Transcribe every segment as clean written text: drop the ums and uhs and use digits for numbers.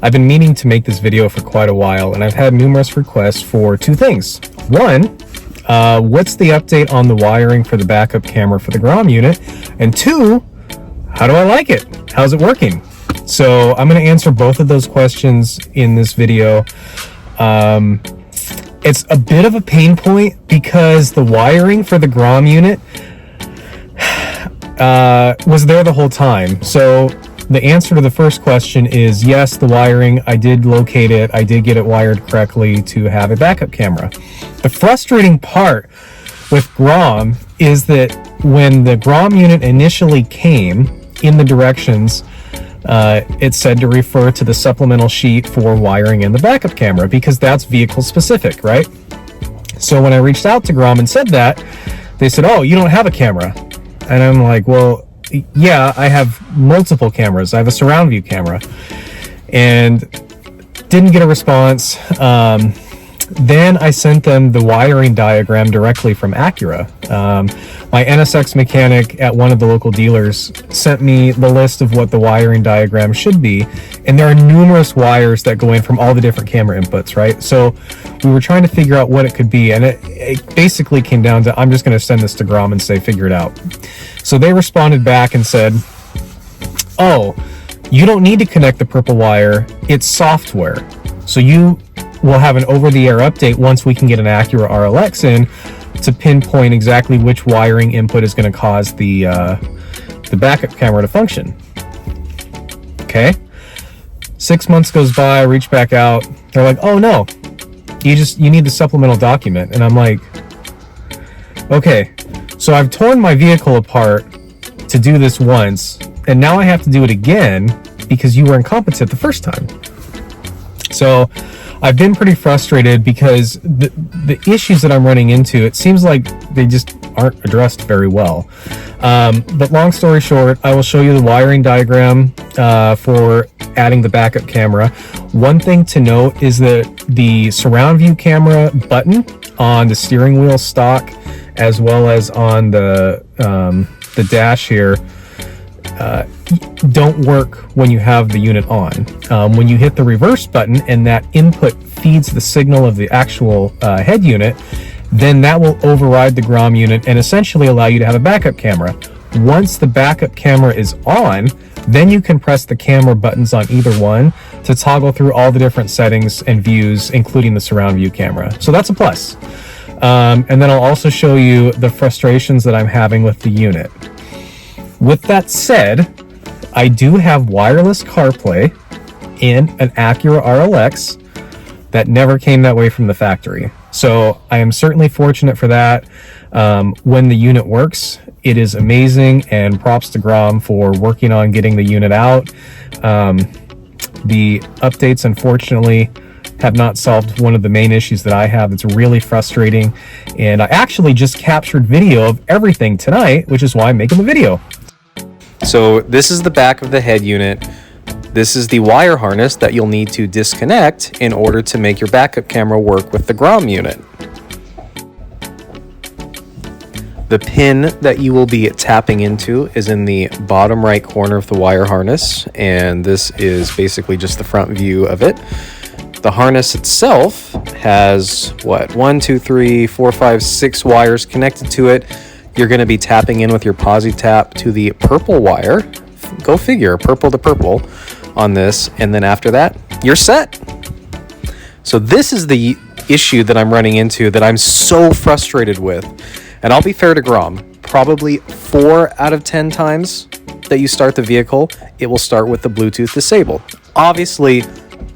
I've been meaning to make this video for quite a while, and I've had numerous requests for two things. One, what's the update on the wiring for the backup camera for the GROM unit? And two, how do I like it? How's it working? So I'm going to answer both of those questions in this video. It's a bit of a pain point because the wiring for the GROM unit was there the whole time. So the answer to the first question is yes, the wiring, I did locate it. I did get it wired correctly to have a backup camera. The frustrating part with GROM is that when the GROM unit initially came in the directions, it said to refer to the supplemental sheet for wiring in the backup camera because that's vehicle specific, right? So when I reached out to GROM and said that, they said, oh, you don't have a camera. And I'm like, well, yeah, I have multiple cameras. I have a surround view camera, and didn't get a response. Then I sent them the wiring diagram directly from Acura. My NSX mechanic at one of the local dealers sent me the list of what the wiring diagram should be, and there are numerous wires that go in from all the different camera inputs, right? So we were trying to figure out what it could be, and it basically came down to, I'm just going to send this to GROM and say, figure it out. So they responded back and said, oh, you don't need to connect the purple wire, it's software. So you will have an over-the-air update once we can get an Acura RLX in to pinpoint exactly which wiring input is going to cause the backup camera to function. Okay. 6 months goes by, I reach back out. They're like, oh no, you need the supplemental document. And I'm like, okay, so I've torn my vehicle apart to do this once, and now I have to do it again because you were incompetent the first time. So I've been pretty frustrated because the issues that I'm running into, it seems like they just aren't addressed very well. But long story short, I will show you the wiring diagram for adding the backup camera. One thing to note is that the surround view camera button on the steering wheel stock, as well as on the dash here, don't work when you have the unit on. When you hit the reverse button and that input feeds the signal of the actual head unit, then that will override the GROM unit and essentially allow you to have a backup camera. Once the backup camera is on, then you can press the camera buttons on either one to toggle through all the different settings and views, including the surround view camera. So that's a plus. And then I'll also show you the frustrations that I'm having with the unit. With that said, I do have wireless CarPlay in an Acura RLX that never came that way from the factory. So I am certainly fortunate for that. When the unit works, it is amazing, and props to GROM for working on getting the unit out. The updates, unfortunately, have not solved one of the main issues that I have. It's really frustrating, and I actually just captured video of everything tonight, which is why I'm making the video. So this is the back of the head unit. This is the wire harness that you'll need to disconnect in order to make your backup camera work with the GROM unit. The pin that you will be tapping into is in the bottom right corner of the wire harness, and this is basically just the front view of it. The harness itself has, 1, 2, 3, 4, 5, 6 wires connected to it. You're going to be tapping in with your posi tap to the purple wire. Go figure, purple to purple on this. And then after that, you're set. So this is the issue that I'm running into that I'm so frustrated with. And I'll be fair to GROM, probably 4 out of 10 times that you start the vehicle, it will start with the Bluetooth disabled. Obviously,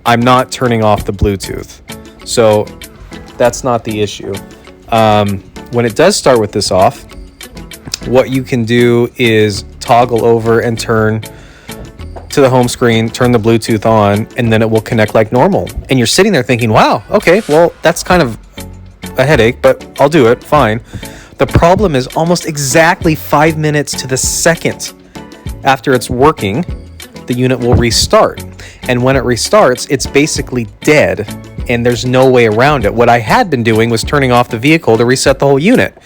I'm not turning off the Bluetooth, so that's not the issue. When it does start with this off, what you can do is toggle over and turn to the home screen, turn the Bluetooth on, and then it will connect like normal. And you're sitting there thinking, wow, okay, well, that's kind of a headache, but I'll do it, fine. The problem is almost exactly 5 minutes to the second after it's working, the unit will restart. And when it restarts, it's basically dead, and there's no way around it. What I had been doing was turning off the vehicle to reset the whole unit.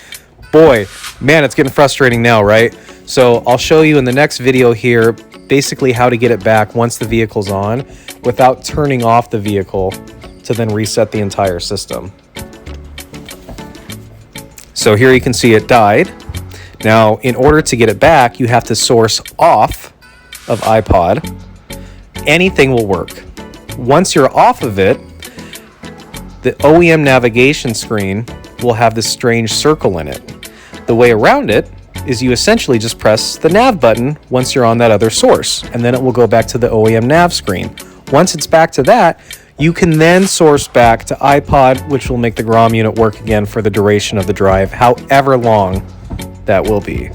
Boy, man, it's getting frustrating now, right? So I'll show you in the next video here basically how to get it back once the vehicle's on without turning off the vehicle to then reset the entire system. So here you can see it died. Now, in order to get it back, you have to source off of iPod. Anything will work. Once you're off of it, the OEM navigation screen will have this strange circle in it. The way around it is you essentially just press the nav button once you're on that other source, and then it will go back to the OEM nav screen. Once it's back to that, you can then source back to iPod, which will make the GROM unit work again for the duration of the drive, however long that will be.